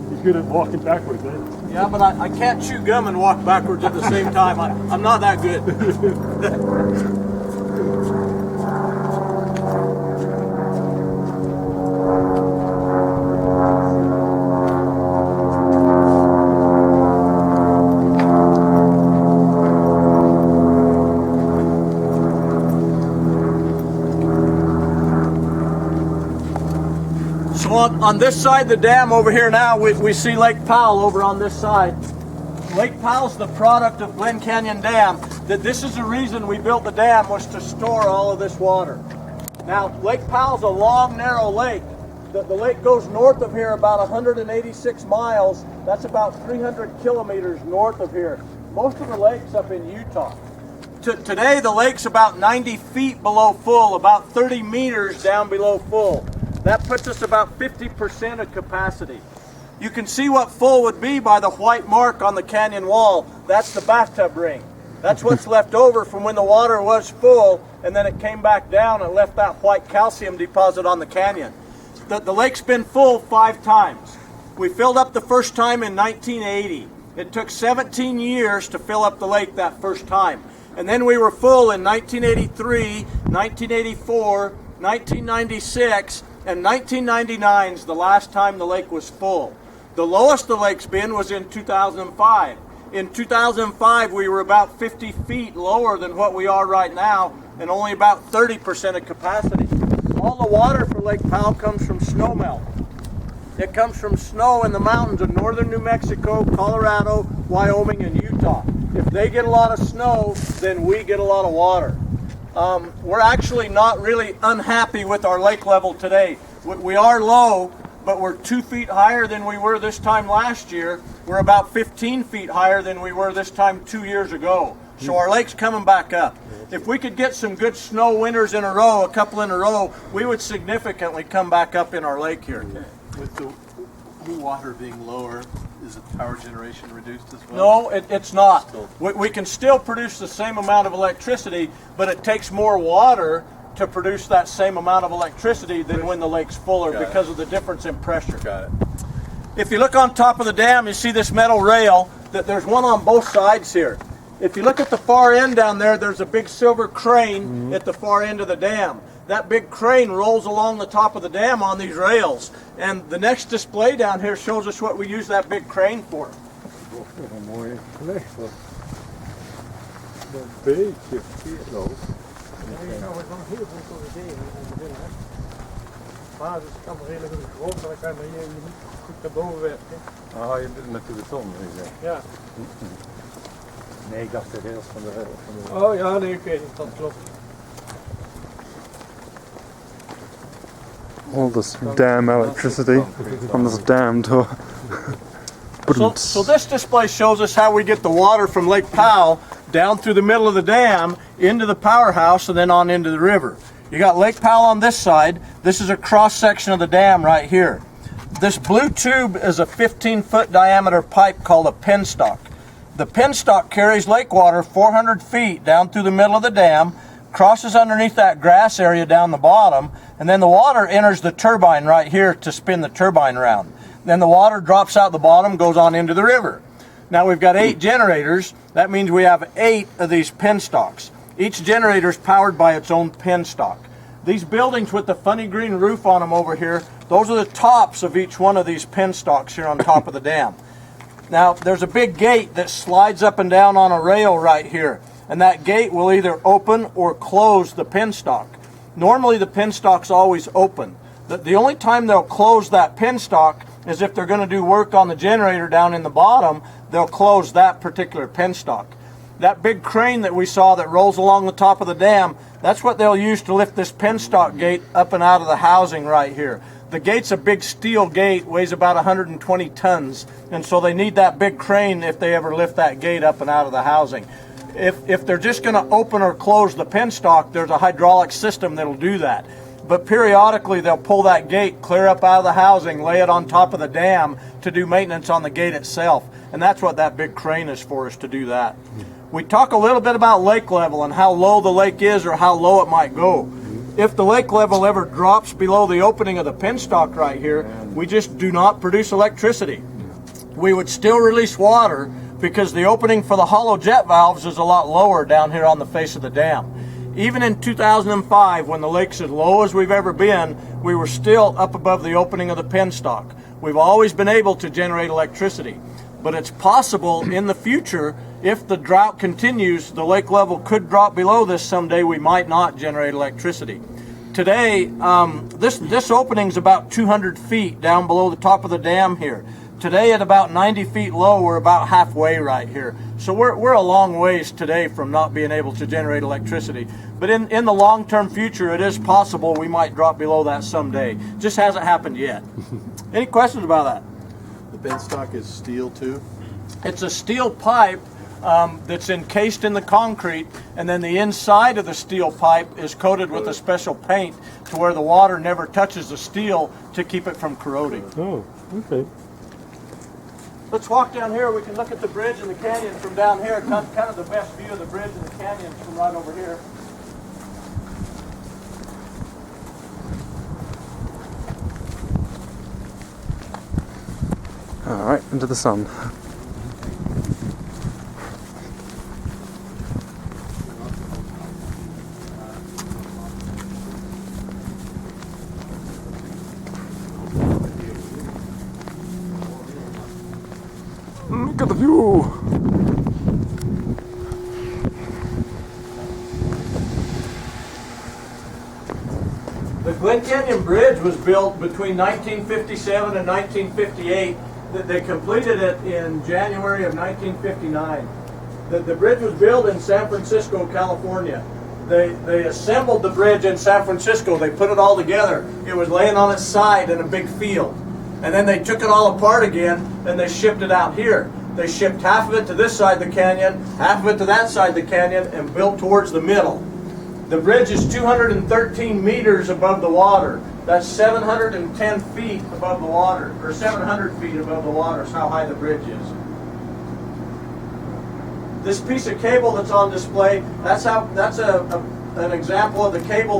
He's good at walking backwards, eh? Yeah, but I can't chew gum and walk backwards at the same time. I'm not that good. So on this side of the dam over here now, we see Lake Powell over on this side. Lake Powell's the product of Glen Canyon Dam. This is the reason we built the dam, was to store all of this water. Now, Lake Powell's a long, narrow lake. The lake goes north of here about 186 miles. That's about 300 kilometers north of here. Most of the lake's up in Utah. Today, the lake's about 90 feet below full, about 30 meters down below full. That puts us about 50% of capacity. You can see what full would be by the white mark on the canyon wall. That's the bathtub ring. That's what's left over from when the water was full and then it came back down and left that white calcium deposit on the canyon. The lake's been full 5 times. We filled up the first time in 1980. It took 17 years to fill up the lake that first time. And then we were full in 1983, 1984, 1996, and 1999 is the last time the lake was full. The lowest the lake's been was in 2005. In 2005, we were about 50 feet lower than what we are right now, and only about 30% of capacity. All the water for Lake Powell comes from snowmelt. It comes from snow in the mountains of northern New Mexico, Colorado, Wyoming, and Utah. If they get a lot of snow, then we get a lot of water. We're actually not really unhappy with our lake level today. We are low, but we're 2 feet higher than we were this time last year. We're about 15 feet higher than we were this time 2 years ago. So our lake's coming back up. If we could get some good snow winters in a row, a couple in a row, we would significantly come back up in our lake here. With the water being lower, is the power generation reduced as well? No, it's not. We can still produce the same amount of electricity, but it takes more water to produce that same amount of electricity than when the lake's fuller because of the difference in pressure. Got it. If you look on top of the dam, you see this metal rail. There's one on both sides here. If you look at the far end down there, there's a big silver crane at the far end of the dam. That big crane rolls along the top of the dam on these rails. And the next display down here shows us what we use that big crane for. Een mooie gelegd. Een beetje veerloos. Je kan het dan heel goed corrigeren in de binnen. De basis kan redelijk goed grond, maar dan kan je niet goed naar boven werken. Ah, je doet met de beton, wil je zeggen. Ja. Nee, ik dacht de rails van de... Oh ja, nee, oké, dat klopt. All this dam electricity on this dam door. So this display shows us how we get the water from Lake Powell down through the middle of the dam into the powerhouse and then on into the river. You got Lake Powell on this side. This is a cross section of the dam right here. This blue tube is a 15-foot diameter pipe called a penstock. The penstock carries lake water 400 feet down through the middle of the dam, crosses underneath that grass area down the bottom, and then the water enters the turbine right here to spin the turbine around. Then the water drops out the bottom, goes on into the river. Now we've got 8 generators. That means we have 8 of these penstocks. Each generator is powered by its own penstock. These buildings with the funny green roof on them over here, those are the tops of each one of these penstocks here on top of the dam. Now there's a big gate that slides up and down on a rail right here. And that gate will either open or close the penstock. Normally the penstock's always open. The only time they'll close that penstock is if they're going to do work on the generator down in the bottom, they'll close that particular penstock. That big crane that we saw that rolls along the top of the dam, that's what they'll use to lift this penstock gate up and out of the housing right here. The gate's a big steel gate, weighs about 120 tons, and so they need that big crane if they ever lift that gate up and out of the housing. If they're just going to open or close the penstock, there's a hydraulic system that'll do that. But periodically they'll pull that gate clear up out of the housing, lay it on top of the dam to do maintenance on the gate itself. And that's what that big crane is for, is to do that. We talk a little bit about lake level and how low the lake is or how low it might go. if the lake level ever drops below the opening of the penstock right here, we just do not produce electricity. We would still release water because the opening for the hollow jet valves is a lot lower down here on the face of the dam. Even in 2005, when the lake's as low as we've ever been, we were still up above the opening of the penstock. We've always been able to generate electricity, but it's possible in the future, if the drought continues, the lake level could drop below this someday. We might not generate electricity. Today, this opening is about 200 feet down below the top of the dam here. Today at about 90 feet low, we're about halfway right here. So we're a long ways today from not being able to generate electricity. But in the long-term future, it is possible we might drop below that someday. Just hasn't happened yet. Any questions about that? The penstock is steel too? It's a steel pipe that's encased in the concrete, and then the inside of the steel pipe is coated with a special paint to where the water never touches the steel to keep it from corroding. Oh, okay. Let's walk down here. We can look at the bridge and the canyon from down here. Kind of the best view of the bridge and the canyon from right over here. Alright, into the sun. Look at the view! The Glen Canyon Bridge was built between 1957 and 1958. They completed it in January of 1959. The bridge was built in San Francisco, California. They assembled the bridge in San Francisco. They put it all together. It was laying on its side in a big field. And then they took it all apart again and they shipped it out here. They shipped half of it to this side of the canyon, half of it to that side of the canyon, and built towards the middle. The bridge is 213 meters above the water. That's 710 feet above the water, or 700 feet above the water is how high the bridge is. This piece of cable that's on display, that's an example of the cable that